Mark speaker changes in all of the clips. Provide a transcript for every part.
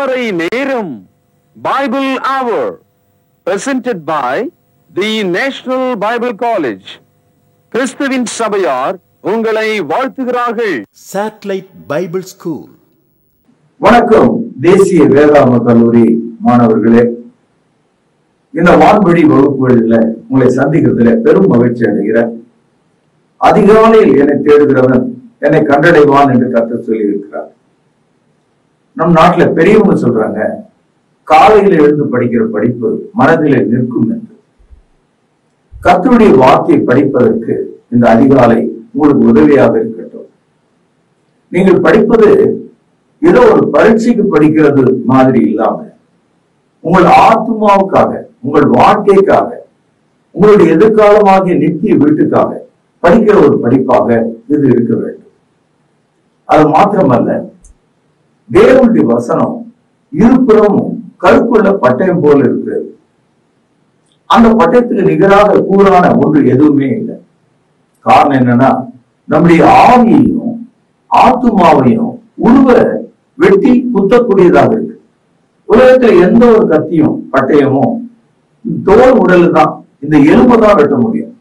Speaker 1: திருவரை நேரம் பைபிள் அவர் presented by the National Bible College. கிறிஸ்துவின் சபையார் உங்களை வாழ்த்துகிறார்கள்.
Speaker 2: Satellite Bible School.
Speaker 3: வணக்கம் தேசிய வேதாகம கல்லூரி மாணவர்களே, இந்த வான்வழி வகுப்புகளில் உங்களை சந்திக்கிறதுல பெரும் மகிழ்ச்சி அடைகிறேன். அதிகாலையில் என்னை தேடுகிறவன் என்னை கண்டடைவான் என்று கர்த்தர் சொல்லி இருக்கிறார். நம் நாட்டுல பெரியவங்க சொல்றாங்க, காலையில எழுந்து படிக்கிற படிப்பு மனதிலே நிற்கும் என்று. கர்த்தருடைய வார்த்தையை படிப்பதற்கு இந்த அதிகாலை உங்களுக்கு உதவியாக இருக்கட்டும். நீங்கள் படிப்பது ஏதோ ஒரு பரீட்சைக்கு படிக்கிறது மாதிரி இல்லாம உங்கள் ஆத்மாவுக்காக, உங்கள் வாழ்க்கைக்காக, உங்களுடைய எதிர்காலமாகிய நித்திய வீட்டுக்காக படிக்கிற ஒரு படிப்பாக இது இருக்க வேண்டும். அது மாத்திரமல்ல, தேவனுடைய வசனம் இருபுறமும் கருக்குள்ள பட்டயம் போல இருக்கிறது. அந்த பட்டயத்துக்கு நிகராக கூறான ஒன்று எதுவுமே இல்லை. காரணம் என்னன்னா, நம்முடைய ஆவியையும் ஆத்துமாவையும் உருவ வெட்டி குத்தக்கூடியதாக இருக்கு. உலகத்துல எந்த ஒரு கத்தியும் பட்டயமும் தோல் உடல் தான், இந்த எலும்பு தான் வெட்ட முடியும்.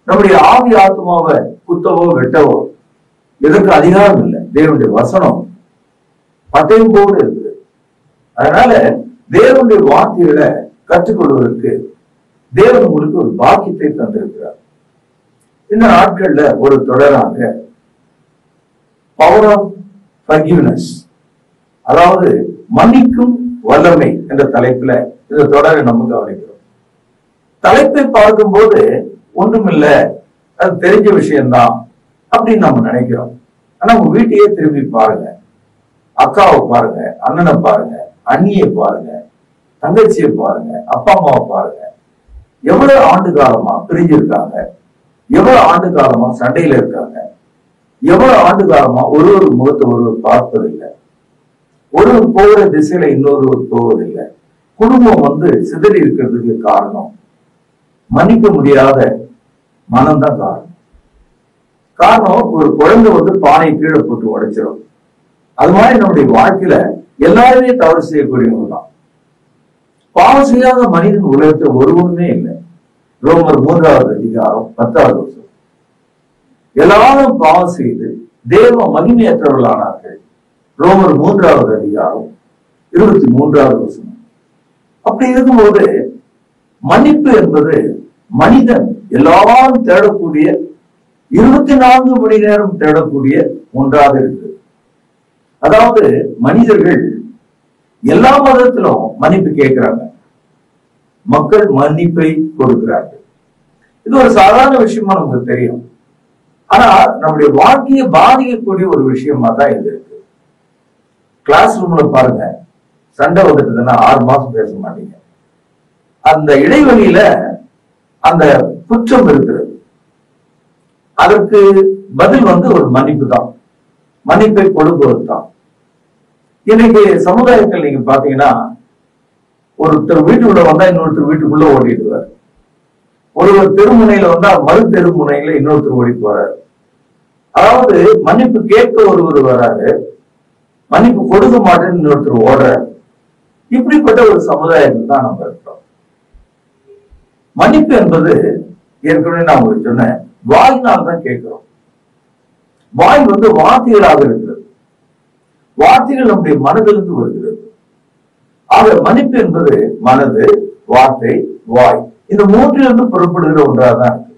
Speaker 3: நம்முடைய ஆவி ஆத்மாவை குத்தவோ வெட்டவோ இதற்கு அதிகாரம் இல்லை. தேவனுடைய வசனம் பட்டயம் போல இருக்கு. அதனால தேவனுடைய வார்த்தைகளை கற்றுக்கொள்வதற்கு தேவன் உங்களுக்கு ஒரு பாக்கியத்தை தந்திருக்கிறார். இந்த நாட்கள்ல ஒரு தொடராக பவர் ஆஃப் ஃபர்கிவ்னஸ், அதாவது மன்னிக்கும் வல்லமை என்ற தலைப்புல இந்த தொடரை நம்ம கவனிக்கிறோம். தலைப்பை பார்க்கும்போது ஒன்றுமில்ல, அது தெரிஞ்ச விஷயம்தான் அப்படின்னு நம்ம நினைக்கிறோம். ஆனா உங்க வீட்டையே திரும்பி பாருங்க, அக்காவை பாருங்க, அண்ணனை பாருங்க, அண்ணியை பாருங்க, தங்கச்சியை பாருங்க, அப்பா அம்மாவை பாருங்க. எவ்வளவு ஆண்டு காலமா பிரிஞ்சிருக்காங்க, எவ்வளவு ஆண்டு காலமா சண்டையில இருக்காங்க, எவ்வளவு ஆண்டு காலமா ஒரு முகத்தை ஒருவர் பார்ப்பதில்லை, ஒருவர் போகிற திசையில இன்னொருவர் போவதில்லை. குடும்பம் சிதறி இருக்கிறதுக்கு காரணம் மன்னிக்க முடியாத மனம்தான் காரணம். ஒரு குழந்தை பானை கீழே போட்டு உடைச்சிடும். அது மாதிரி நம்முடைய வாழ்க்கையில எல்லாருமே தவறு செய்யக்கூடியவங்க தான். பாவம் செய்யாத மனிதன் உலகத்தில் ஒருவருமே இல்லை. ரோமர் 3வது அதிகாரம் 10வது வசனம், எல்லாரும் பாவம் செய்து தேவ மகிமையற்றவர்களானார்கள். ரோமர் 3வது அதிகாரம் 23வது வசனம். அப்படி இருக்கும்போது மன்னிப்பு என்பது மனிதன் எல்லாரும் தேடக்கூடிய 24 மணி நேரம் தேடக்கூடிய ஒன்றாக இருக்கு. அதாவது மனிதர்கள் எல்லா மதத்திலும் மன்னிப்பு கேட்கிறாங்க, மக்கள் மன்னிப்பை கொடுக்கிறார்கள். இது ஒரு சாதாரண விஷயமா நமக்கு தெரியும். ஆனா நம்முடைய வாழ்க்கையை பாதிக்கக்கூடிய ஒரு விஷயமா தான் இது இருக்கு. கிளாஸ் ரூம்ல பாருங்க, சண்டை வந்துட்டுதுன்னா 6 மாசம் பேச மாட்டீங்க. அந்த இடைவெளியில அந்த குற்றம் இருக்கிறது. அதற்கு பதில் ஒரு மன்னிப்பு தான், மன்னிப்பை கொடுப்பது தான். இன்னைக்கு சமுதாயத்தில் நீங்க பாத்தீங்கன்னா, ஒருத்தர் வீட்டுக்குள்ள வந்தா இன்னொருத்தர் வீட்டுக்குள்ள ஓடிடுவார். ஒருவர் தெருமுனையில வந்தா மறு தெருமுனையில இன்னொருத்தர் ஓடி போறாரு. அதாவது மன்னிப்பு கேட்க ஒருவர் வராரு, மன்னிப்பு கொடுக்க மாட்டேன்னு இன்னொருத்தர் ஓடுறாரு. இப்படிப்பட்ட ஒரு சமுதாயத்தில் தான் நம்ம இருக்கிறோம். மன்னிப்பு என்பது ஏற்கனவே நான் உங்களுக்கு சொன்னேன், வாயினால் தான் கேட்கிறோம். வாய் வார்த்தைகளாக இருக்கிறது. வார்த்தைகள் நம்முடைய மனதிலிருந்து வருகிறது. ஆக மன்னிப்பு என்பது மனது, வார்த்தை, வாய், இந்த மூன்றிலிருந்து புறப்படுகிற ஒன்றாக தான் இருக்கு.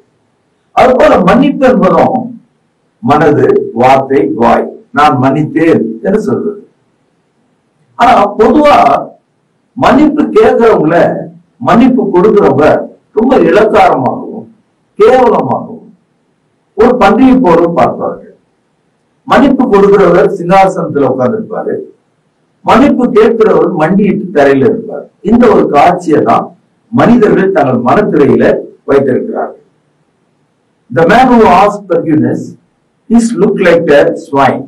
Speaker 3: அது போல மன்னிப்பு என்பதும் மனது, வார்த்தை, வாய், நான் மன்னித்தேன் என்று சொல்றது. ஆனா பொதுவா மன்னிப்பு கேட்கிறவங்கள மன்னிப்பு கொடுக்கிறவங்க ரொம்ப இலக்காரமாகவும் கேவலமாகவும் ஒரு பன்றியை போலும் பார்ப்பார்கள். மன்னிப்பு கொடுக்கிறவர் சிங்காசனத்துல உட்கார்ந்துருப்பாரு, மன்னிப்பு கேட்கிறவர் மண்டியிட்டு தரையில இருப்பார். இந்த ஒரு காட்சியை தான் மனிதர்கள் தங்கள் மனத்திரையில வைத்திருக்கிறார்கள். The man who asked forgiveness is looked like a swine.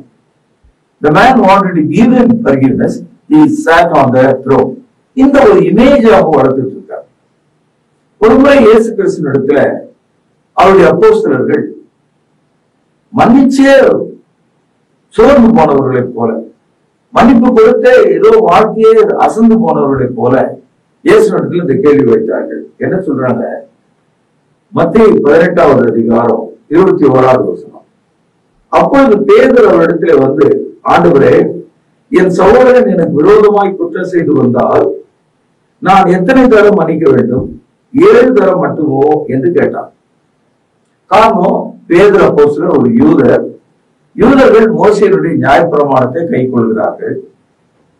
Speaker 3: The man wanted to give him forgiveness, he sat on the throne. இந்த ஒரு இமேஜாக வளர்த்துட்டு இருக்கார். ஒரு முறை இயேசு கிறிஸ்துவின் இடத்துல அவருடைய அப்போஸ்தலர்கள் மன்னிச்சே சோர்ந்து போனவர்களை போல மன்னிப்பு கொடுத்த ஏதோ வாழ்க்கையே அசந்து போனவர்களை போல இயேசுவிடத்தில் இந்த கேள்வி வைத்தார்கள். என்ன சொல்றாங்க? மத்தேயு 18வது அதிகாரம் 21வது வசனம். அப்பொழுது பேதுரு அவரிடத்திலே வந்து, ஆண்டவரே, என் சகோதரன் எனக்கு விரோதமாய் குற்றம் செய்து வந்தால் நான் எத்தனை தரம் மன்னிக்க வேண்டும்? 7 தரம் மட்டுமோ என்று கேட்டான். காரணம், பேதுரு அப்போஸ்தலர் ஒரு யூதர். யூதர்கள் மோசேயினுடைய நியாயப்பிரமாணத்தை கை கொள்கிறார்கள்.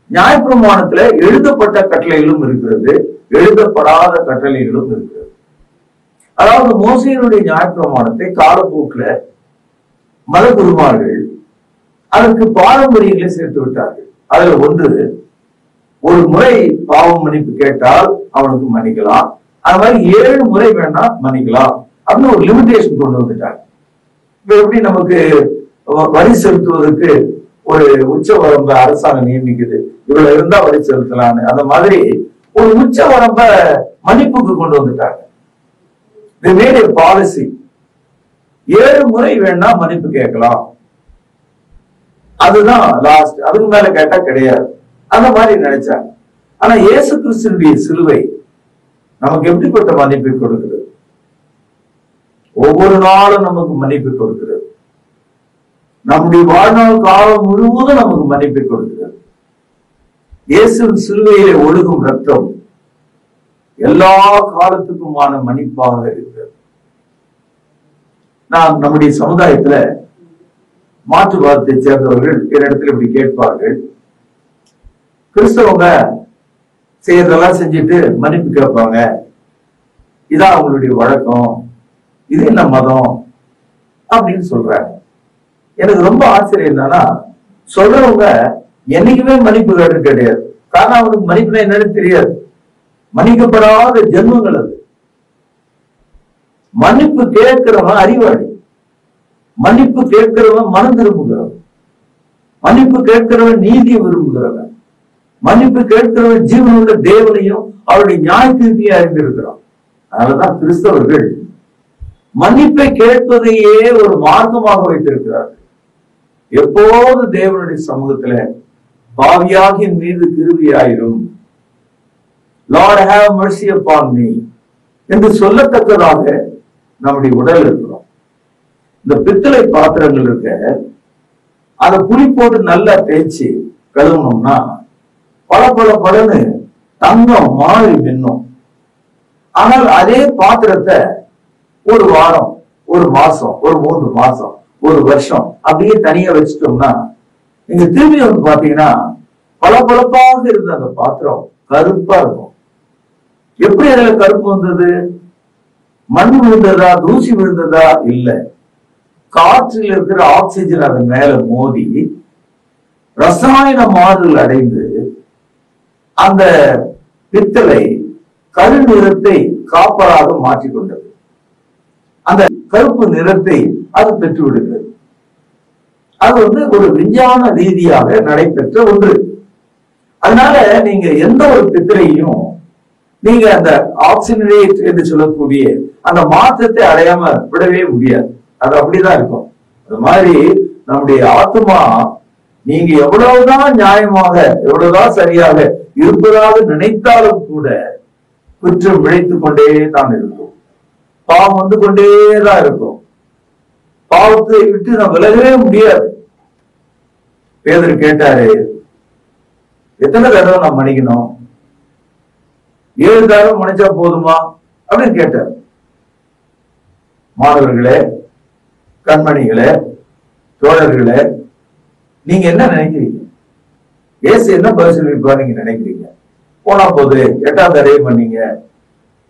Speaker 3: நியாயப்பிரமாணத்துல எழுதப்பட்ட கட்டளைகளும் இருக்கிறது, எழுதப்படாத கட்டளைகளும் இருக்கிறது. அதாவது மோசேயினுடைய நியாயப்பிரமாணத்தை காலப்போக்குல மத குருமார்கள் அதற்கு பாரம்பரியங்களை சேர்த்து விட்டார்கள். அதுல ஒன்று, ஒரு முறை பாவம் மன்னிப்பு கேட்டால் அவனுக்கு மன்னிக்கலாம், அது மாதிரி 7 முறை வேணா மன்னிக்கலாம் அப்படின்னு ஒரு லிமிடேஷன் கொண்டு வந்துட்டாங்க. இப்ப எப்படி நமக்கு வரி செலுத்துவதற்கு ஒரு உச்ச வரம்ப அரசாங்கம் நியமிக்குது, இவ்வளவு இருந்தா வரி செலுத்தலான்னு, அந்த மாதிரி ஒரு உச்ச வரம்ப மன்னிப்புக்கு கொண்டு வந்துட்டாங்க. பாலிசி 7 முறை வேணா மன்னிப்பு கேட்கலாம், அதுதான் லாஸ்ட், அதுக்கு மேல கேட்டா கிடையாது, அந்த மாதிரி நினைச்சாங்க. ஆனா இயேசு கிறிஸ்துவினுடைய சிலுவை நமக்கு எப்படிப்பட்ட மன்னிப்பை கொடுக்கிறது? ஒவ்வொரு நாளும் நமக்கு மன்னிப்பை கொடுக்கிறது. நம்முடைய வாழ்நாள் காலம் முழுவதும் நமக்கு மன்னிப்பை கொடுக்கிறது. இயேசுவின் சிலுவையிலே ஒழுகும் ரத்தம் எல்லா காலத்துக்குமான மன்னிப்பாக இருக்கிறது. நாம் நம்முடைய சமுதாயத்துல மாற்று மதத்தை சேர்ந்தவர்கள் என்னிடத்துல இப்படி கேட்பார்கள், கிறிஸ்தவங்க செய்யறதெல்லாம் செஞ்சுட்டு மன்னிப்பு கேட்பாங்க, இதான் அவங்களுடைய வழக்கம், இது என்ன மதம் அப்படின்னு சொல்றாங்க. எனக்கு ரொம்ப ஆச்சரியம் என்னன்னா, சொல்றவங்க என்னைக்குமே மன்னிப்பு கேட்டு கிடையாது. காரணம், அவனுக்கு மன்னிப்புனா என்னன்னு தெரியாது. மன்னிக்கப்படாத ஜென்மங்கள் அது. மன்னிப்பு கேட்கிறவன் அறிவாளி, மன்னிப்பு கேட்கிறவன் மனம் திரும்புகிறவன், மன்னிப்பு கேட்கிறவன் நீதியை விரும்புகிறவன், மன்னிப்பு கேட்கிறவன் ஜீவனுள்ள தேவனையும் அவருடைய நியாய தீர்ப்பையும் அறிந்திருக்கிறான். அதனாலதான் கிறிஸ்தவர்கள் மன்னிப்பை கேட்பதையே ஒரு மார்க்கமாக வைத்திருக்கிறார்கள். எப்போது தேவனுடைய சமூகத்துல பாவியாகி என் மீது கிருபையாயிரும், Lord have mercy upon me என்று சொல்லத்தக்கதாக நம்முடைய உடல் இருக்கிறோம். இந்த பித்தளை பாத்திரங்கள் இருக்க, அதை புளி போட்டு நல்லா தேய்ச்சி கழுவணும்னா பல தங்கம் மாறி மின்னும். ஆனால் அதே பாத்திரத்தை ஒரு வாரம், ஒரு மாசம், ஒரு 3 மாசம், ஒரு வருஷம் அப்படியே தனியா வச்சுட்டோம்னா, நீங்க திரும்பி வந்து பாத்தீங்கன்னா பளபளப்பாக இருந்த அந்த பாத்திரம் கருப்பா இருக்கும். எப்படி அதுல கருப்பு வந்தது? மண் விழுந்ததா, தூசி விழுந்ததா? இல்ல, காற்றில் இருக்கிற ஆக்சிஜன் அதன் மேல மோதி ரசாயன மாறுதல் அடைந்து அந்த பித்தளை கரு நிறத்தை காப்பராக மாற்றிக்கொண்டது. அந்த கருப்பு நிறத்தை அது பெற்று விடுகிறது. அது ஒரு விஞ்ஞான ரீதியாக நடைபெற்ற ஒன்று. அதனால நீங்க எந்த ஒரு பித்தளையும் நீங்க அந்த ஆக்சிஜனேட் என்று சொல்லக்கூடிய அந்த மாற்றத்தை அடையாம விடவே முடியாது. அது அப்படிதான் இருக்கும். அது மாதிரி நம்முடைய ஆத்மா நீங்க எவ்வளவுதான் நியாயமாக, எவ்வளவுதான் சரியாக இருப்பதாக நினைத்தாலும் கூட குற்றம் விளைத்துக் கொண்டே தான் இருக்கும். பாவம் வந்து கொண்டேதான் இருக்கும். பாவத்தை விட்டு நான் விலகவே முடியாது. பேதுரு கேட்டாரு, எத்தனை தடவை நான் மன்னிக்கணும்? 7 தடவை மன்னிச்சா போதுமா அப்படின்னு கேட்டார். மாணவர்களே, கண்மணிகளே, தோழர்களே, நீங்க என்ன நினைக்கிறீங்க? இயேசு என்ன பதில் சொல்லிருப்பா நீங்க நினைக்கிறீங்க? போனா போது 8ஆம் தடவை மன்னிங்க,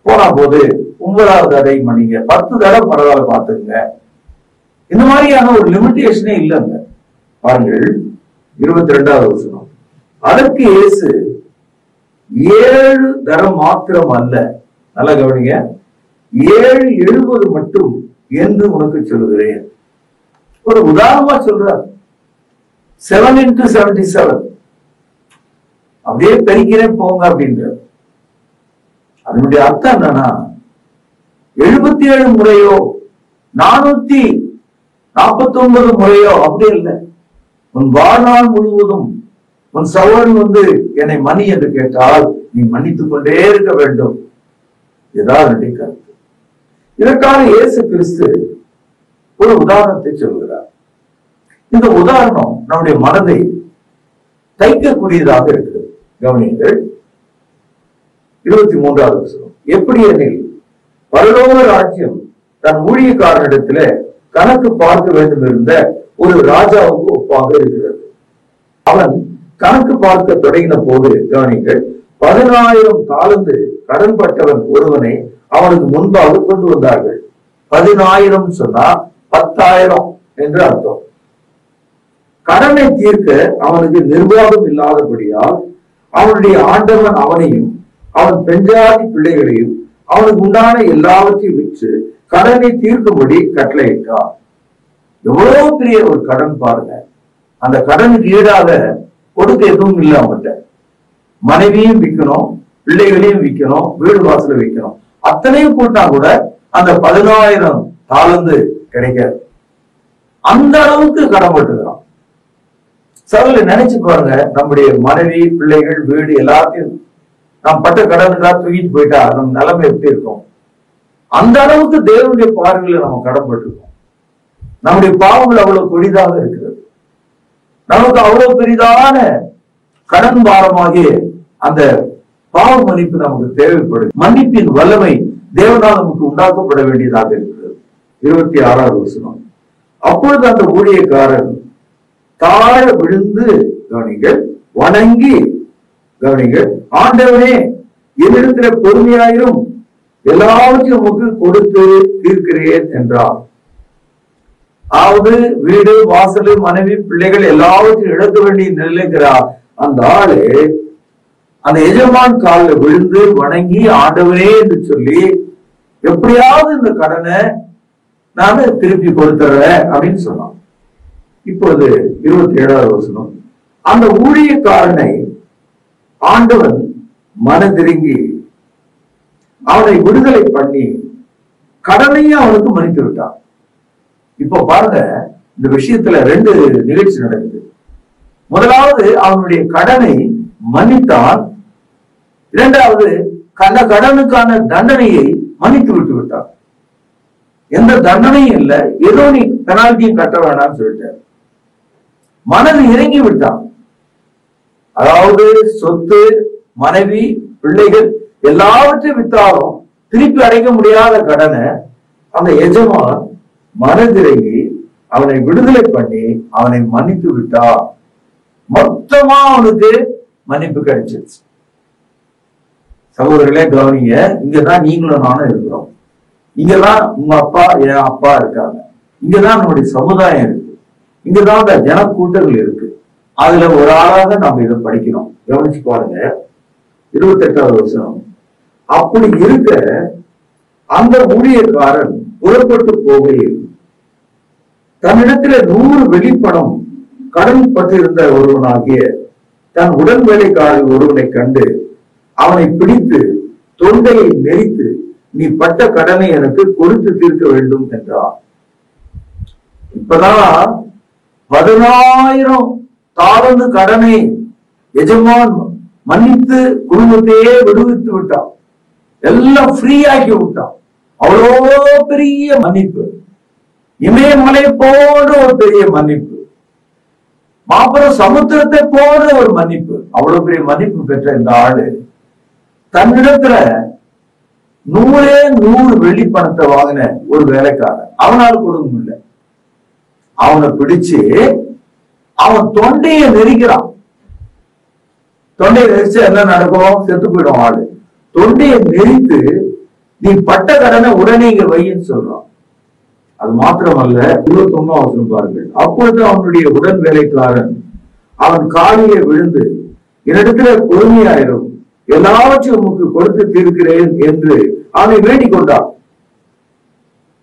Speaker 3: போனா போது 9ஆவது தடவை மன்னிங்க, 10 தடவை பரவாயில்ல பாத்துங்க. இந்த மாதிரியான ஒரு லிமிட்டேஷனே இல்லைங்க. பாருங்கள் 22வது வசனம். அதற்கு இயேசு 7 தரம் மாத்திரம் அல்ல, நல்லா கவனிங்க, 7 70 மட்டும் என்று உனக்கு சொல்லுகிறேன். ஒரு உதாரணமா சொல்றார். 7 into 77 அப்படியே பெருக்கிறேன் போங்க அப்படின்ற. அதனுடைய அர்த்தம் என்னன்னா, 77 முறையோ 449 முறையோ அப்படி இல்லை. உன் வாழ்நாள் முழுவதும் உன் சகோதரன் வந்து என்னை மன்னி என்று கேட்டால் நீ மன்னித்துக் கொண்டே இருக்க வேண்டும். இதான் கருத்து. இதற்காக இயேசு கிறிஸ்து ஒரு உதாரணத்தை சொல்கிறார். இந்த உதாரணம் நம்முடைய மனதை தைக்கக்கூடியதாக இருக்கிறது. கவனியுங்கள் 23வது வசனம். எப்படி எனில் பரலோக ராஜ்யம் தன் ஊழியக்காரனிடத்துல கணக்கு பார்க்க வேண்டும் இருந்த ஒரு ராஜாவுக்கு ஒப்பாக இருக்கிறது. அவன் கணக்கு பார்க்க தொடங்கின போது கவனிங்கள் 10,000 தாலந்து கடன்பட்டவன் ஒருவனை அவனுக்கு முன்பாக கொண்டு வந்தார்கள். 10,000 சொன்னா 10,000 என்று அர்த்தம். கடனை தீர்க்க அவனுக்கு நிர்வாகம் இல்லாதபடியால் அவனுடைய ஆண்டவன் அவனையும் அவன் பெண்ஜாதி பிள்ளைகளையும் அவனுக்கு உண்டான எல்லாவற்றையும் விற்று கடனை தீர்க்கும்படி கட்டளையிட்டான். எவ்வளவு பெரிய ஒரு கடன் பாருங்க. அந்த கடனுக்கு ஈடாக கொடுக்க எதுவும் இல்லை. அவன்கிட்ட மனைவியும் விற்கணும், பிள்ளைகளையும் விற்கணும், வீடு வாசல விற்கணும். அத்தனையும் கூட்டினா கூட அந்த 10,000 தாலந்து கிடைக்காது. அந்த அளவுக்கு கடன் பட்டுக்கிறான். சகல நினைச்சு பாருங்க, நம்முடைய மனைவி, பிள்ளைகள், வீடு எல்லாத்தையும் நாம் பட்ட கடனுக்காக தூக்கிட்டு போயிட்டா நம்ம நிலைமை எப்படி இருக்கும்? அந்த அளவுக்கு தேவனுடைய பார்வையில நம்ம கடன்பட்டிருக்கோம். நம்முடைய பாவங்கள் அவ்வளவு கொடிதாக இருக்கிறது. நமக்கு அவ்வளவு பெரிதான கடன் பாரமாகிய அந்த பாவ மன்னிப்பு நமக்கு தேவைப்படுது. மன்னிப்பின் வல்லமை தேவனால் நமக்கு உண்டாக்கப்பட வேண்டியதாக இருக்கிறது. 26வது வசனம். அப்பொழுது அந்த ஊழியக்காரன் தாழ விழுந்து கவனிங்கள் வணங்கி கவனிங்கள் ஆண்டவனே என்னிடத்துல பொறுமையாயிரும் எல்லாவற்றையும் உமக்கு கொடுத்து தீர்க்கிறேன் என்றார். அதாவது வீடு வாசல் மனைவி பிள்ளைகள் எல்லாவற்றையும் இழக்க வேண்டிய நிலைக்கிறார். அந்த ஆளு அந்த எஜமான் காலில் விழுந்து வணங்கி ஆண்டவனே என்று சொல்லி எப்படியாவது இந்த கடனை நான் திருப்பி கொடுத்துறேன் அப்படின்னு சொன்னான். இப்போது 27வது வசனம். அந்த ஊழியக்காரனை ஆண்டவன் மனதிருங்கி அவனை விடுதலை பண்ணி கடனையும் அவனுக்கு மன்னித்து விட்டான். இப்ப பாருங்க, இந்த விஷயத்துல 2 நிகழ்ச்சி நடக்குது. முதலாவது அவனுடைய கடனை மன்னித்தான். 2வது கண்ட கடனுக்கான தண்டனையை மன்னித்து விட்டு விட்டான். எந்த தண்டனையும் இல்லை, ஏதோ நீ பெனால்ட்டியும் கட்ட வேணாம்னு சொல்லிட்டார். மனது இறங்கி விட்டான். அதாவது சொத்து, மனைவி, பிள்ளைகள் எல்லாவற்றையும் வித்தாலும் திருப்பி அடைக்க முடியாத கடனை அந்த எஜமான் மனதிறங்கி அவனை விடுதலை பண்ணி அவனை மன்னித்து விட்டா. மொத்தமா அவனுக்கு மன்னிப்பு கிடைச்சிருச்சு. சகோதரர்களே கவனிங்க, இங்கதான் நீங்களும் நானும் இருக்கிறோம். இங்கதான் உங்க அப்பா என் அப்பா இருக்காங்க. இங்கதான் நம்முடைய சமுதாயம் இருக்கு. இங்கதான் அந்த ஜனக்கூட்டங்கள் இருக்கு. அதுல ஒரு ஆளாக நாம இதை படிக்கிறோம். கவனிச்சு பாருங்க 28வது வசனம். அப்படி இருக்க அந்த ஊழியக்காரன் புறப்பட்டு போகையில் தன்னிடத்துல 100 வெளிப்பணம் கடன் பட்டிருந்த ஒருவனாகிய தன் உடன் வேலைக்காரர் ஒருவனை கண்டு அவனை பிடித்து தொண்டையை நெரித்து நீ பட்ட கடனை எனக்கு கொடுத்து தீர்க்க வேண்டும் என்றார். இப்பதான் 10,000 தாலந்து கடனை எஜமான் மன்னித்து குடும்பத்தையே விடுவித்து விட்டான். எல்லாம் ஃப்ரீ ஆக்கி விட்டான். அவ்வளோ பெரிய மன்னிப்பு. இமயமலை போன்ற ஒரு பெரிய மன்னிப்பு. மாபெரும் சமுத்திரத்தை போன்ற ஒரு மன்னிப்பு. அவ்வளவு பெரிய மன்னிப்பு பெற்ற இந்த ஆளு தன்னிடத்துல 100 வெள்ளி பணத்தை வாங்கின ஒரு வேலைக்காரன், அவனால் கொடுக்க முடியல. அவனை பிடிச்சு அவன் தொண்டையை நெரிக்கிறான். தொண்டையை நெரிச்சு என்ன நடக்கும்? செத்து போயிடும் ஆளு. தொண்டையை நெரித்து நீ பட்ட கடனை உடனே இங்க வையின்னு சொல்றான். அது மாத்திரமல்ல 29வது வசனம் பாருங்கள். அப்பொழுது அவனுடைய உடன் வேலைக்காரன் அவன் காலிலே விழுந்து என்னிடத்துல பொறுமையாயிரும் எல்லாவற்றையும் உமக்கு கொடுத்து தீர்க்கிறேன் என்று அவனை வேண்டிக் கொண்டான்.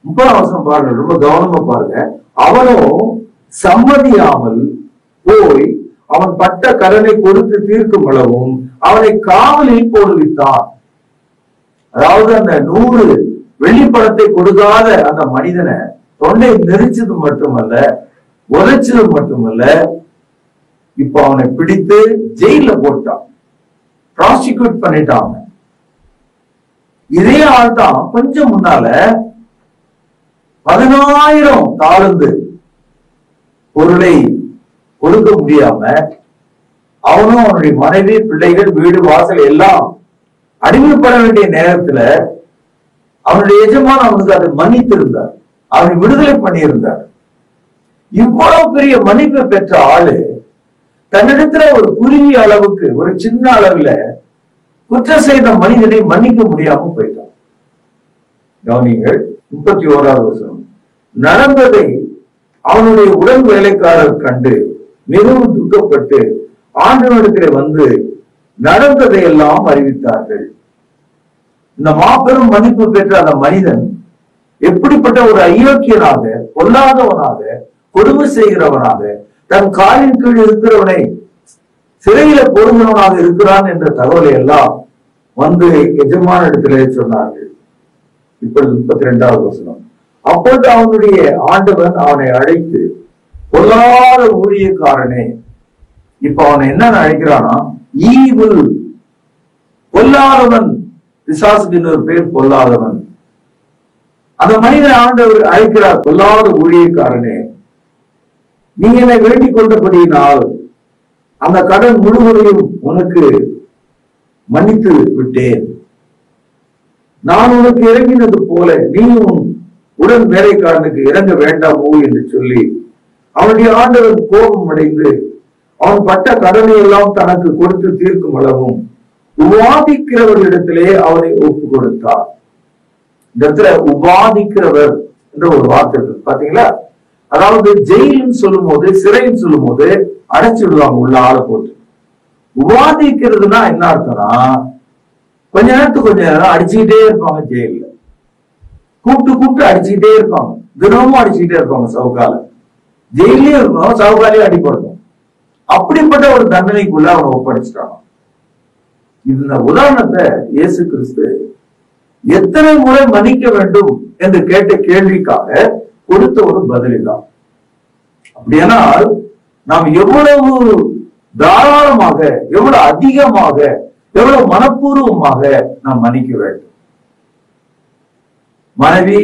Speaker 3: 30வது வசனம் பாருங்க, ரொம்ப கவனமா பாருங்க. அவனோ சம்மதியாமல் போய் அவன் பட்ட கடனை கொடுத்து தீர்க்கும் அளவும் அவனை காவலில் போடுவித்தான். அதாவது அந்த 100 வெள்ளிப்பணத்தை கொடுக்காத அந்த மனிதனை தொண்டை நெரிச்சது மட்டுமல்ல, உதைச்சது மட்டுமல்ல, இப்ப அவனை பிடித்து ஜெயில போட்டான், ப்ராசிக்யூட் பண்ணிட்டாங்க. இதே ஆள் தான் கொஞ்சம் முன்னால 10,000 தாளந்து பொருளை கொடுக்க முடியாம அவனும் அவனுடைய மனைவி, பிள்ளைகள், வீடு வாசல் எல்லாம் அடிமைப்பட வேண்டிய நேரத்துல அவனுடைய எஜமான் அவனுக்கு அதை மன்னித்திருந்தார், அவனை விடுதலை பண்ணியிருந்தார். இவ்வளவு பெரிய மன்னிப்பை பெற்ற ஆளு தன்னிடத்துல ஒரு குறுகிய அளவுக்கு, ஒரு சின்ன அளவுல குற்றம் செய்த மனிதனை மன்னிக்க முடியாம போயிட்டான். கவனிங்கள் 31வது வசனம். நடந்ததை அவனுடைய உடன் வேலைக்காரர் கண்டு மிகவும் துக்கப்பட்டு ஆண்டவனிடத்தில் வந்து நடந்ததை எல்லாம் அறிவித்தார்கள். இந்த மாபெரும் மன்னிப்பு பெற்ற அந்த மனிதன் எப்படிப்பட்ட ஒரு அயோக்கியனாக, பொல்லாதவனாக, கொடுமை செய்கிறவனாக, தன் காலின் கீழ் இருக்கிறவனை சிறையில பொருந்தவனாக இருக்கிறான் என்ற தகவலை எல்லாம் வந்து எஜமான இடத்திலே சொன்னார்கள். இப்பொழுது 32வது வசனம். அப்பொழுது அவனுடைய ஆண்டவன் அவனை அழைத்து, பொல்லாத ஊழியக்காரனே, இப்ப அவனை என்ன அழைக்கிறானா, ஈவில், பொல்லாதவன். பிசாசுக்கு இன்னொரு பேர் பொல்லாதவன். அந்த மனிதன் ஆண்டவர் அழைக்கிறார், பொல்லாத ஊழியக்காரனே, நீ என்னை வேண்டிக் கொண்டபடியினால் அந்த கடன் முழுவதையும் உனக்கு மன்னித்து விட்டேன். நான் உனக்கு இறங்கினது போல நீயும் உடன் வேலைக்காரனுக்கு இறங்க வேண்டாமோ என்று சொல்லி அவனுடைய ஆண்டவர் கோபம் அடைந்து அவன் பட்ட கடனை எல்லாம் தனக்கு கொடுத்து தீர்க்கும் அளவும் உபாதிக்கிறவர்களிடத்திலே அவனை ஒப்பு கொடுத்தார். இந்த இடத்துல உபாதிக்கிறவர் என்ற ஒரு வார்த்தை இருக்கு பாத்தீங்களா? அதாவது ஜெயிலும் சொல்லும் போது, சிறைன்னு சொல்லும் போது அடைச்சு விடுவாங்க உள்ள ஆளை போட்டு. உபாதிக்கிறதுனா என்ன அர்த்தம்னா, கொஞ்ச நேரத்துக்கு கொஞ்ச நேரம் அடிச்சுக்கிட்டே இருப்பாங்க ஜெயில, கூப்பிட்டு அடிச்சுக்கிட்டே இருப்பாங்க, தினமும் அடிச்சுக்கிட்டே இருப்பாங்க. சவுக்கால ஜெயிலே இருக்கணும், சவுக்காலே அடிப்படணும். அப்படிப்பட்ட ஒரு தண்டனைக்குள்ள அவனை ஒப்படைச்சிட்டான். இந்த உதாரணத்தை இயேசு கிறிஸ்து எத்தனை முறை மன்னிக்க வேண்டும் என்று கேட்ட கேள்விக்காக கொடுத்த ஒரு பதில்தான். அப்படியானால் நாம் எவ்வளவு தாராளமாக, எவ்வளவு அதிகமாக, எவ்வளவு மனப்பூர்வமாக நாம் மன்னிக்க வேண்டும். மனைவி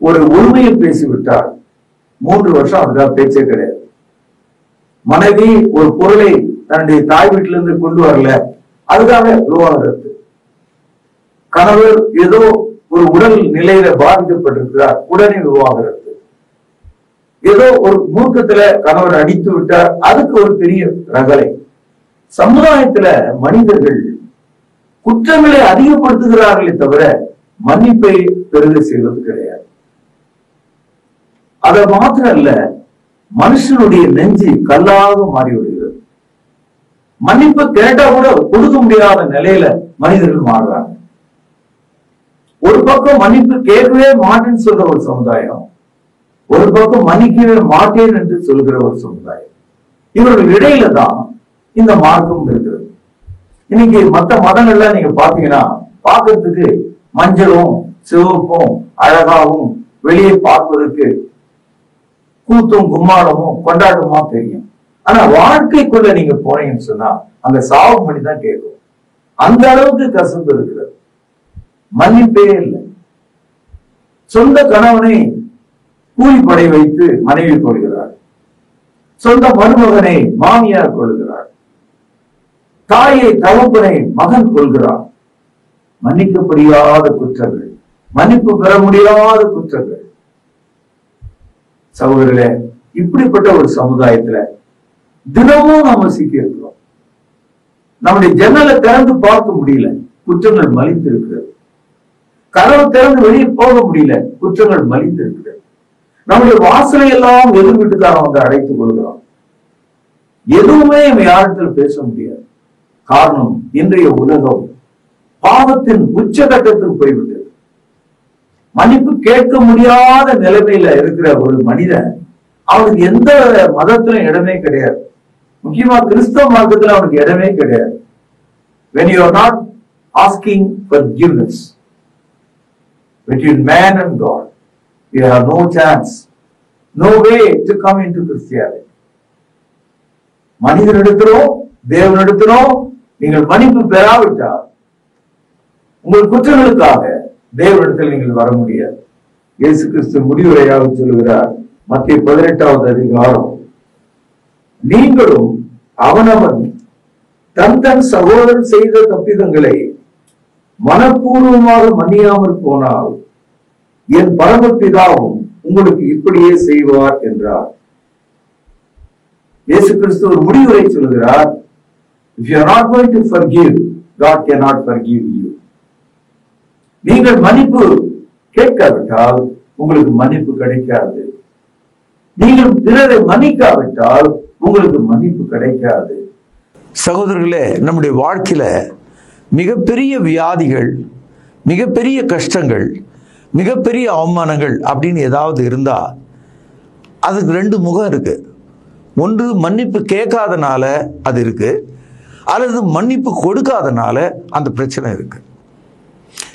Speaker 3: ஒரு உண்மையை பேசிவிட்டால் 3 வருஷம் அதுக்காக பேச்சே கிடையாது. மனைவி ஒரு பொருளை தன்னுடைய தாய் வீட்டிலிருந்து கொண்டு வரல, அதுக்காக விவாகரத்து. கணவர் ஏதோ ஒரு உடல் நிலையில பாதிக்கப்பட்டிருக்கிறார், உடனே விவாகரத்து. ஏதோ ஒரு மூர்க்கத்துல கணவர் அடித்து விட்டார், அதுக்கு ஒரு பெரிய ரகலை. சமுதாயத்துல மனிதர்கள் குற்றங்களை அதிகப்படுத்துகிறார்களே தவிர மன்னிப்பை பெருக செய்வது கிடையாது. அதை மாத்திரம் அல்ல, மனுஷனுடைய நெஞ்சு கல்லாக மாறி விடுகிறது. மன்னிப்பு கேட்டா கூட கொடுக்க முடியாத நிலையில மனிதர்கள் மாறுறாங்க. ஒரு பக்கம் மன்னிப்பு கேட்கவே மாட்டேன்னு சொல்ற ஒரு சமுதாயம், ஒரு பக்கம் மன்னிக்கவே மாட்டேன் என்று சொல்கிற ஒரு சமுதாயம். இவர்கள் இடையில தான் இந்த மார்க்கம் இருக்கிறது. இன்னைக்கு மற்ற மதங்கள்ல நீங்க பாத்தீங்கன்னா பார்க்கறதுக்கு மஞ்சளும் சிவப்பும் அழகாவும் வெளியே பார்ப்பதற்கு கூத்தும் கும்மாளமும் கொண்டாட்டமா தெரியும். ஆனா வாழ்க்கைக்குள்ள நீங்க போனீங்கன்னு சொன்னா அங்க சாவு மணி தான் கேட்கும். அந்த அளவுக்கு கசப்பு இருக்கிறது. மன்னிப்பே இல்லை. சொந்த கணவனை கூலிப்படை வைத்து மனைவி கொள்கிறார், சொந்த மருமகனை மாமியார் கொள்கிறார், தாயை தகப்பனை மகன் கொள்கிறார். மன்னிக்கப்படியாத குற்றங்கள், மன்னிப்பு பெற முடியாத குற்றங்கள். சகோதரர்களே, இப்படிப்பட்ட ஒரு சமுதாயத்துல தினமும் நாம சிக்கி இருக்கிறோம். நம்முடைய ஜன்னலை திறந்து பார்க்க முடியல, குற்றங்கள் மலிந்து இருக்கிறது. கதவை திறந்து வெளியே போக முடியல, குற்றங்கள் மலிந்து இருக்கிறது. நம்முடைய வாசலை எல்லாம் எதிர் வீட்டுக்காரன் வந்து அடைத்துக் கொள்கிறோம். எதுவுமே நம்ம யாரிடத்துல பேச முடியாது. காரணம், இன்றைய உலகம் பாவத்தின் உச்சகட்டத்துக்கு போய்விட்டது. மன்னிப்பு கேட்க முடியாத நிலைமையில இருக்கிற ஒரு மனிதன், அவனுக்கு எந்த மதத்திலும் இடமே கிடையாது. முக்கியமா கிறிஸ்தவ மார்க்கத்துல அவனுக்கு இடமே கிடையாது. When you are not asking forgiveness between man and God, you have no chance, no way to come into Christianity. மனிதனிடத்திலோ தேவனிடத்திலோ நீங்கள் மன்னிப்பு பெறாவிட்டால் உங்கள் குற்றங்களுக்காக தேவனிடத்தில் நீங்கள் வர முடியாது. இயேசு கிறிஸ்து முடிவுரையாக சொல்லுகிறார், மத்திய 18வது அதிகாரம், நீங்களும் அவனவன் தன் தன் சகோதரன் செய்த தப்பிதங்களை மனப்பூர்வமாக மன்னியாமல் போனால் என் பரமபிதாவும் உங்களுக்கு இப்படியே செய்வார் என்றார். இயேசு கிறிஸ்து ஒரு முடிவுரை சொல்லுகிறார், if you are not going to forgive, God cannot forgive you. நீங்கள் மன்னிப்பு கேட்காவிட்டால் உங்களுக்கு மன்னிப்பு கிடைக்காது. நீங்கள் பிறரை மன்னிக்காவிட்டால் உங்களுக்கு மன்னிப்பு கிடைக்காது.
Speaker 4: சகோதரர்களே, நம்முடைய வாழ்க்கையில மிகப்பெரிய வியாதிகள், மிகப்பெரிய கஷ்டங்கள், மிகப்பெரிய அவமானங்கள் அப்படின்னு ஏதாவது இருந்தா அதுக்கு ரெண்டு முகம் இருக்கு. ஒன்று மன்னிப்பு கேட்காதனால அது இருக்கு, அல்லது மன்னிப்பு கொடுக்காதனால அந்த பிரச்சனை இருக்கு.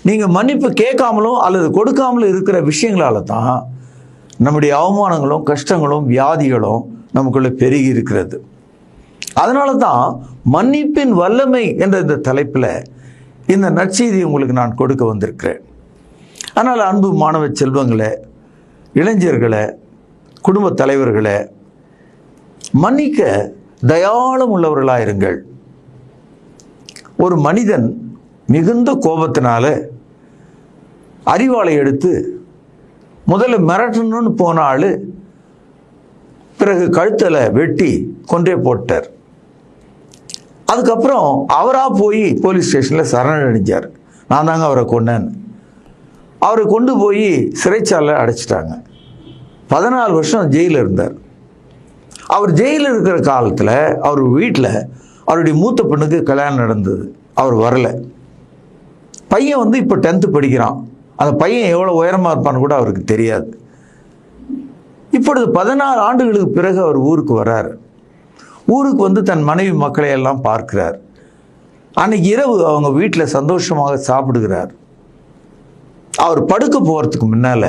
Speaker 4: நீங்க மன்னிப்பு கேட்காமலும் அல்லது கொடுக்காமலும் இருக்கிற விஷயங்களால தான் நம்முடைய அவமானங்களும் கஷ்டங்களும் வியாதிகளும் நமக்குள்ள பெருகி இருக்கிறது. அதனால தான் மன்னிப்பின் வல்லமை என்ற இந்த தலைப்பில் இந்த நற்செய்தி உங்களுக்கு நான் கொடுக்க வந்திருக்கிறேன். அதனால் அன்பு மாணவ செல்வங்களே, இளைஞர்களே, குடும்ப தலைவர்களே, மன்னிக்க தயாளம் உள்ளவர்களாயிருங்கள். ஒரு மனிதன் மிகுந்த கோபத்தினால அரிவாளை எடுத்து முதல்ல மிரட்டணும்னு போன ஆளு பிறகு கழுத்தில் வெட்டி கொன்றே போட்டார். அதுக்கப்புறம் அவரா போய் போலீஸ் ஸ்டேஷனில் சரணடைஞ்சார், நான் தாங்க அவரை கொன்னேன்னு. அவரை கொண்டு போய் சிறைச்சாலை அடைச்சிட்டாங்க. 14 வருஷம் ஜெயிலில் இருந்தார். அவர் ஜெயிலில் இருக்கிற காலத்தில் அவர் வீட்டில் அவருடைய மூத்த பெண்ணுக்கு கல்யாணம் நடந்தது. அவர் வரலை. பையன் இப்போ 10th படிக்கிறான். அந்த பையன் எவ்வளோ உயரமாக இருப்பான்னு கூட அவருக்கு தெரியாது. இப்பொழுது 14 ஆண்டுகளுக்கு பிறகு அவர் ஊருக்கு வர்றார். ஊருக்கு தன் மனைவி மக்களை எல்லாம் பார்க்கிறார். அன்னைக்கு இரவு அவங்க வீட்டில் சந்தோஷமாக சாப்பிடுகிறார். அவர் படுக்க போகிறதுக்கு முன்னால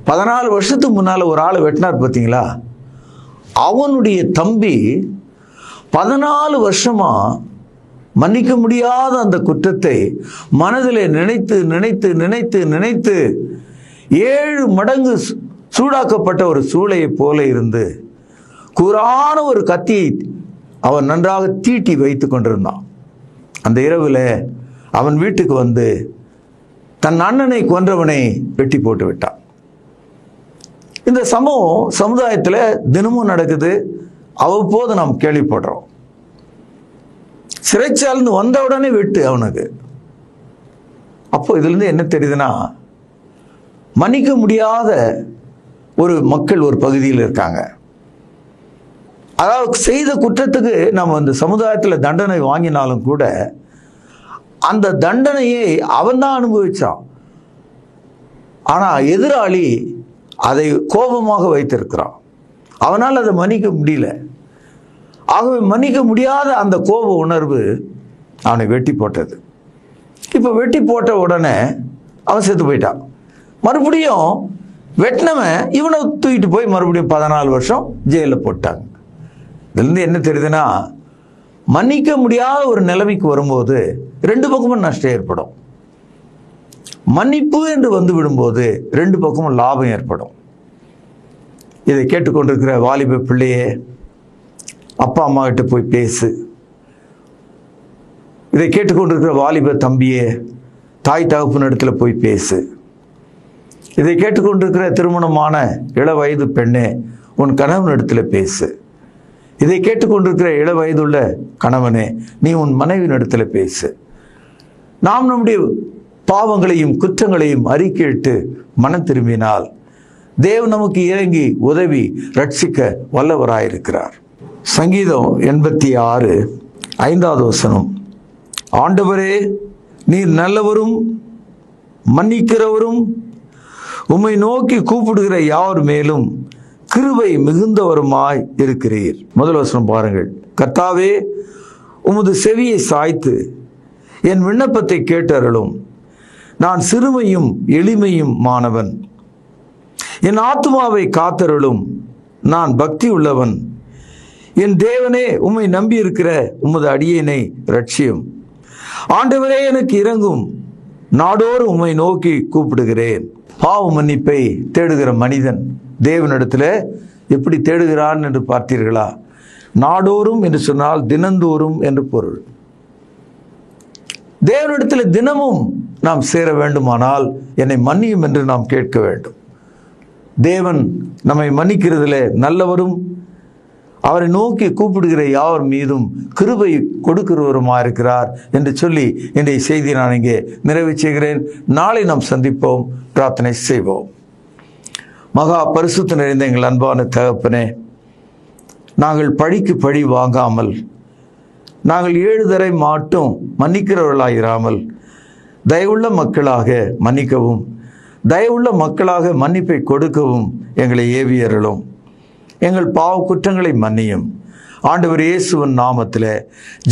Speaker 4: 14 வருஷத்துக்கு முன்னால் ஒரு ஆளை வெட்டினார் பார்த்தீங்களா, அவனுடைய தம்பி 14 வருஷமா மன்னிக்க முடியாத அந்த குற்றத்தை மனதிலே நினைத்து நினைத்து நினைத்து நினைத்து 7 மடங்கு சூடாக்கப்பட்ட ஒரு சூளையை போல இருந்து கூரான ஒரு கத்தியை அவன் நன்றாக தீட்டி வைத்து கொண்டிருந்தான். அந்த இரவில் அவன் வீட்டுக்கு தன் அண்ணனை கொன்றவனை வெட்டி போட்டு விட்டான். இந்த சம்பவம் சமுதாயத்தில் தினமும் நடக்குது, அவ்வப்போது நாம் கேள்விப்படுறோம். சிறைச்சாலிருந்து வந்த உடனே வெட்டு அவனுக்கு. அப்போ இதுலேருந்து என்ன தெரியுதுன்னா, மன்னிக்க முடியாத ஒரு மக்கள் ஒரு பகுதியில் இருக்காங்க. அதாவது செய்த குற்றத்துக்கு நம்ம சமுதாயத்தில் தண்டனை வாங்கினாலும் கூட அந்த தண்டனையை அவன் தான் அனுபவிச்சான். ஆனால் எதிராளி அதை கோபமாக வைத்திருக்கிறான். அவனால் அதை மன்னிக்க முடியல. ஆகவே மன்னிக்க முடியாத அந்த கோப உணர்வு அவனை வெட்டி போட்டது. இப்போ வெட்டி போட்ட உடனே அவன் செத்து போயிட்டான். மறுபடியும் வெட்டினவன் இவனை தூக்கிட்டு போய் மறுபடியும் 14 வருஷம் ஜெயிலில் போட்டாங்க. இதுலேருந்து என்ன தெரியுதுன்னா, மன்னிக்க முடியாத ஒரு நிலைமைக்கு வரும்போது 2 பக்கமும் நஷ்டம் ஏற்படும். மன்னிப்பு என்று விடும்போது 2 பக்கமும் லாபம் ஏற்படும். இதை கேட்டுக்கொண்டிருக்கிற வாலிப பிள்ளையே, அப்பா அம்மா கிட்ட போய் பேசு. இதை கேட்டுக்கொண்டிருக்கிற வாலிப தம்பியே, தாய் தகப்பனிடத்துல போய் பேசு. இதை கேட்டுக்கொண்டிருக்கிற திருமணமான இளவயது பெண்ணே, உன் கணவனிடத்துல பேசு. இதை கேட்டுக்கொண்டிருக்கிற இளவயதுள்ள கணவனே, நீ உன் மனைவியினிடத்துல பேசு. நாம் நம்முடைய பாவங்களையும் குற்றங்களையும் அறிக்கையிட்டு மனம் திரும்பினால் தேவன் நமக்கு இறங்கி உதவி ரட்சிக்க வல்லவராயிருக்கிறார். சங்கீதம் 86 5வது வசனம், ஆண்டவரே நீர் நல்லவரும் மன்னிக்கிறவரும் உம்மை நோக்கி கூப்பிடுகிற யார் மேலும் கிருபை மிகுந்தவருமாய் இருக்கிறீர். முதல் வசனம் பாருங்கள். கர்த்தாவே உமது செவியை சாய்த்து என் விண்ணப்பத்தை கேட்டருளும். நான் சிறுமையும் எளிமையும் மாணவன். என் ஆத்துமாவை காத்தருளும். நான் பக்தி உள்ளவன். என் தேவனே, உம்மை நம்பி இருக்கிற உமது அடியேனை ரட்சியும். ஆண்டவரே, எனக்கு இரங்கும். நாடோறும் உம்மை நோக்கி கூப்பிடுகிறேன். பாவ மன்னிப்பை தேடுகிற மனிதன் தேவனிடத்தில் எப்படி தேடுகிறான் என்று பார்த்தீர்களா? நாடோறும் என்று சொன்னால் தினந்தோறும் என்று பொருள். தேவனிடத்தில் தினமும் நாம் சேர வேண்டுமானால் என்னை மன்னியும் என்று நாம் கேட்க வேண்டும். தேவன் நம்மை மன்னிக்கிறதில் நல்லவரும், அவரை நோக்கி கூப்பிடுகிற யாவர் மீதும் கிருபை கொடுக்கிறவருமா இருக்கிறார் என்று சொல்லி இன்றைய செய்தியை நான் இங்கே நிறைவு செய்கிறேன். நாளை நாம் சந்திப்போம், பிரார்த்தனை செய்வோம். மகா பரிசுத்த நிறைந்த எங்கள் அன்பான தகப்பனே, நாங்கள் பழிக்கு பழி வாங்காமல், நாங்கள் 7 தடவை மட்டும் மன்னிக்கிறவர்களாயிராமல் தயவுள்ள மக்களாக மன்னிக்கவும், தயவுள்ள மக்களாக மன்னிப்பை கொடுக்கவும் எங்களை ஏவியருளும். எங்கள் பாவ குற்றங்களை மன்னியும். ஆண்டவர் இயேசுவின் நாமத்தில்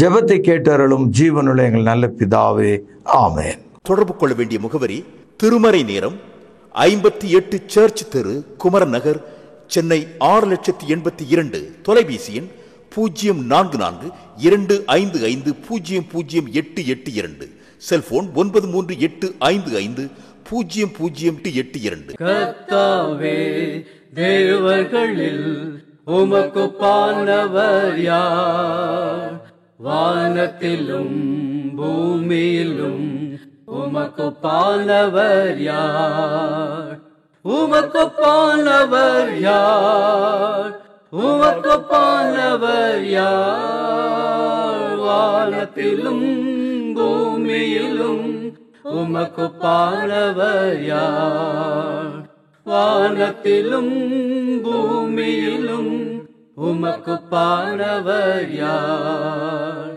Speaker 4: ஜெபத்தை கேட்டருளும் ஜீவனுள்ள எங்கள் நல்ல பிதாவே, ஆமென்.
Speaker 2: தொடர்பு கொள்ள வேண்டிய முகவரி: திருமறை நேரம், 58 சர்ச் தெரு, குமரன் நகர், சென்னை 6,82,000. தொலைபேசி எண் 044255008882. செல்போன் 9385500882.
Speaker 5: கர்த்தாவே, தேவர்களில் உமக்குப்பானவர் யார்? வானத்திலும் பூமியிலும் உமக்குப்பானவர் யார்? உமக்குப்பானவர் யார்? உமக்குப்பானவர் யார்? வானத்திலும் பூமியிலும் உமக்குப்பானவர் யார்? வானத்திலும் பூமியிலும் உமக்குப்பானவர் யார்?